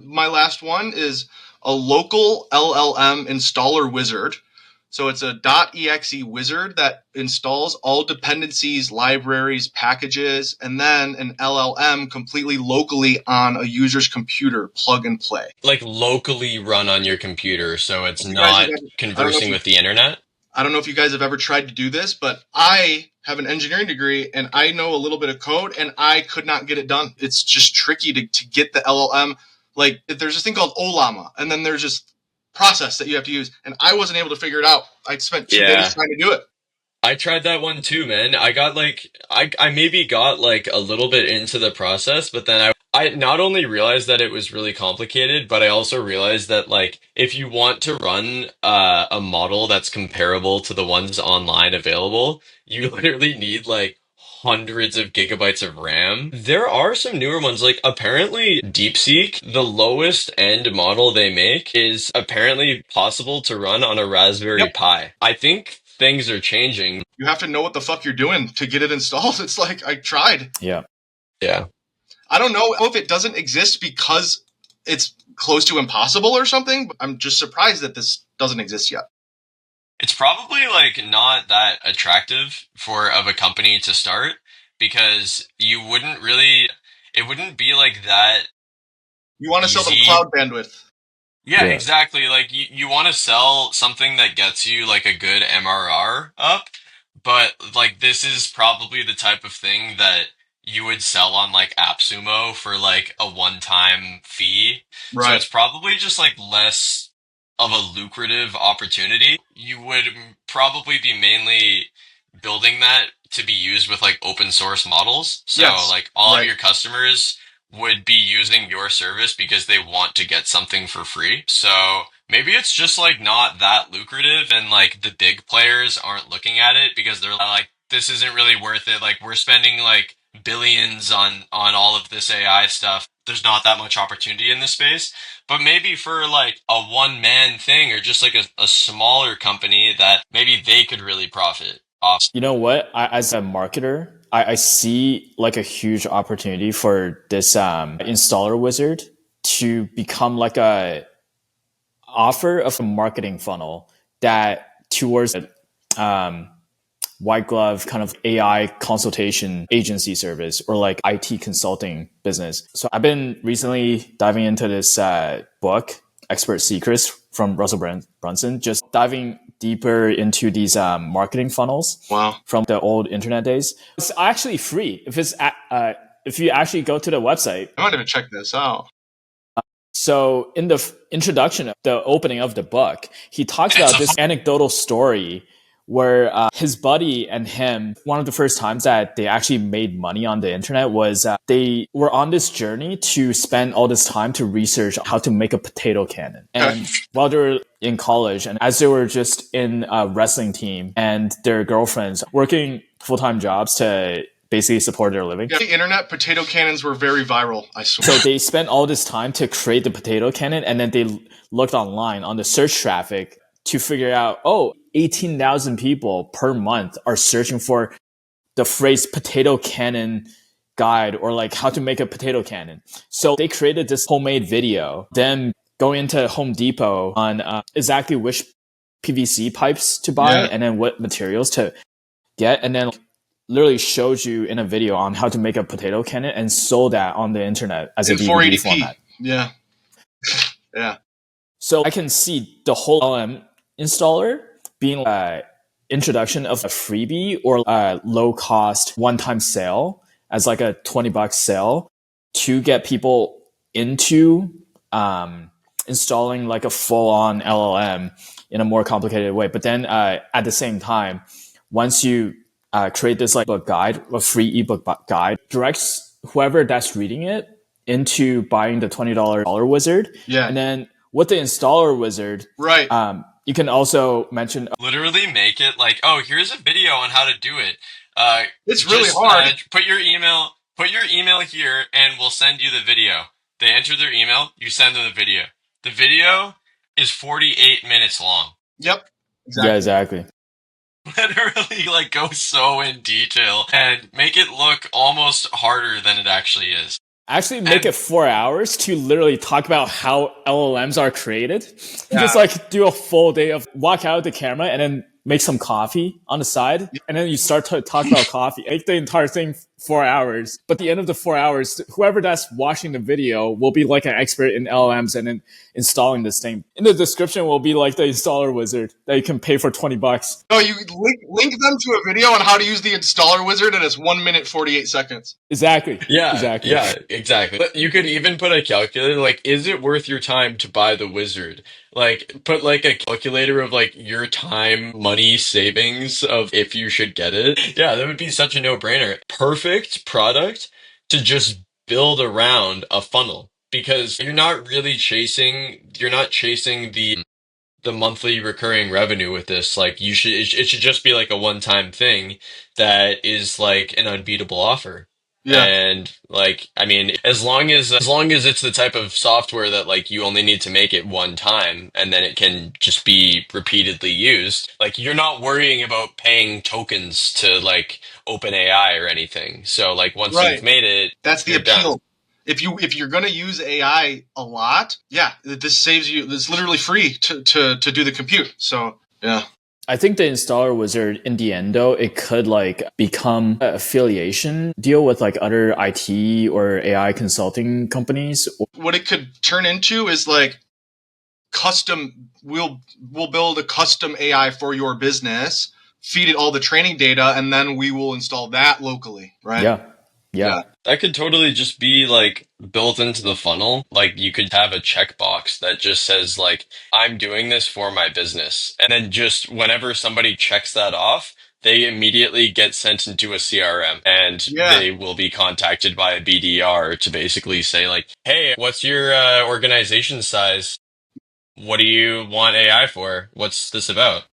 my last one is a local LLM installer wizard. So it's a .exe wizard that installs all dependencies, libraries, packages, and then an LLM completely locally on a user's computer, plug and play. Like locally run on your computer, so it's If you guys have not ever, conversing with the internet. I don't know if you guys have ever tried to do this, but I have an engineering degree and I know a little bit of code and I could not get it done. It's just tricky to get the LLM. Like there's this thing called Olama, and then there's this process that you have to use, and I wasn't able to figure it out. I spent 2 days trying to do it. I tried that one too, man. I got like I maybe got like a little bit into the process, but then I not only realized that it was really complicated, but I also realized that like if you want to run a model that's comparable to the ones online available, you literally need like hundreds of gigabytes of RAM. There are some newer ones, like apparently DeepSeek, the lowest end model they make is apparently possible to run on a Raspberry Yep. Pi. I think things are changing. You have to know what the fuck you're doing to get it installed. It's like I tried. Yeah. Yeah. I don't know if it doesn't exist because it's close to impossible or something, but I'm just surprised that this doesn't exist yet. It's probably like not that attractive for of a company to start because you wouldn't really it wouldn't be like that You want to sell them easy. cloud bandwidth. Yeah, Yeah. exactly. Like you want to sell something that gets you like a good MRR up, but like this is probably the type of thing that you would sell on like AppSumo for like a one-time fee. So Right. it's probably just like less of a lucrative opportunity. You would probably be mainly building that to be used with like open source models. So Yes. like all of Right. your customers would be using your service because they want to get something for free. So maybe it's just like not that lucrative and like the big players aren't looking at it because they're like, this isn't really worth it. Like we're spending like billions on all of this AI stuff. There's not that much opportunity in this space. But maybe for like a one man thing or just like a smaller company that maybe they could really profit off. You know what? As a marketer, I see like a huge opportunity for this installer wizard to become like a offer of a marketing funnel that towards white glove kind of AI consultation agency service or like IT consulting business. So I've been recently diving into this book, Expert Secrets from Russell Brunson, just diving deeper into these marketing funnels Wow. from the old internet days. It's actually free if you actually go to the website. I might even check this out. So in the introduction, the opening of the book, he talks about this anecdotal story where his buddy and him, one of the first times that they actually made money on the internet was they were on this journey to spend all this time to research how to make a potato cannon. And while they were in college and as they were just in a wrestling team and their girlfriends working full-time jobs to basically support their living. Yeah, the internet potato cannons were very viral, I swear. So they spent all this time to create the potato cannon and then they looked online on the search traffic to figure out, 18,000 people per month are searching for the phrase potato cannon guide or like how to make a potato cannon. So they created this homemade video, then going into Home Depot on exactly which PVC pipes to buy and then what materials to get. And then literally showed you in a video on how to make a potato cannon and sold that on the internet as a DVD 480p format. Yeah. Yeah. So I can see the whole LM installer being an introduction of a freebie or a low cost one-time sale as like a $20 sale to get people into installing like a full-on LLM in a more complicated way. But then at the same time, once you create this like book guide, a free ebook guide, directs whoever that's reading it into buying the $20 wizard. Yeah. And then with the installer wizard, right. You can also mention literally make it like, here's a video on how to do it. It's really hard. Put your email here and we'll send you the video. They enter their email, you send them the video. The video is 48 minutes long. Yep. Exactly. Yeah, exactly. Literally like go so in detail and make it look almost harder than it actually is. Actually, make it And 4 hours to literally talk about how LLMs are created. You yeah, just like do a full day of walk out the camera and then make some coffee on the side. And then you start to talk about coffee. Make the entire thing 4 hours. But at the end of the 4 hours, whoever that's watching the video will be like an expert in LLMs and then installing this thing. In the description will be like the installer wizard that you can pay for $20. no, you link them to a video on how to use the installer wizard, and it's 1 minute 48 seconds. Exactly. Yeah, Exactly. yeah, exactly. But you could even put a calculator, like, is it worth your time to buy the wizard? Like, put like a calculator of like your time, money, savings of if you should get it. Yeah, that would be such a no-brainer. Perfect product to just build around a funnel because you're not chasing the monthly recurring revenue with this. Like it should just be like a one-time thing that is like an unbeatable offer. Yeah, And like, I mean, as long as it's the type of software that like you only need to make it one time and then it can just be repeatedly used, like you're not worrying about paying tokens to like OpenAI or anything. So like once you've right. made it, That's the you're done. appeal. If you're gonna use AI a lot, yeah, this saves you. It's literally free to do the compute. So yeah, I think the installer wizard in the end though, it could like become an affiliation deal with like other IT or AI consulting companies. what it could turn into is like custom. We'll build a custom AI for your business, feed it all the training data, and then we will install that locally. Right? Yeah. Yeah. Yeah. That could totally just be like built into the funnel. Like you could have a checkbox that just says like, I'm doing this for my business. And then just whenever somebody checks that off, they immediately get sent into a CRM and Yeah. they will be contacted by a BDR to basically say like, hey, what's your organization size? What do you want AI for? What's this about?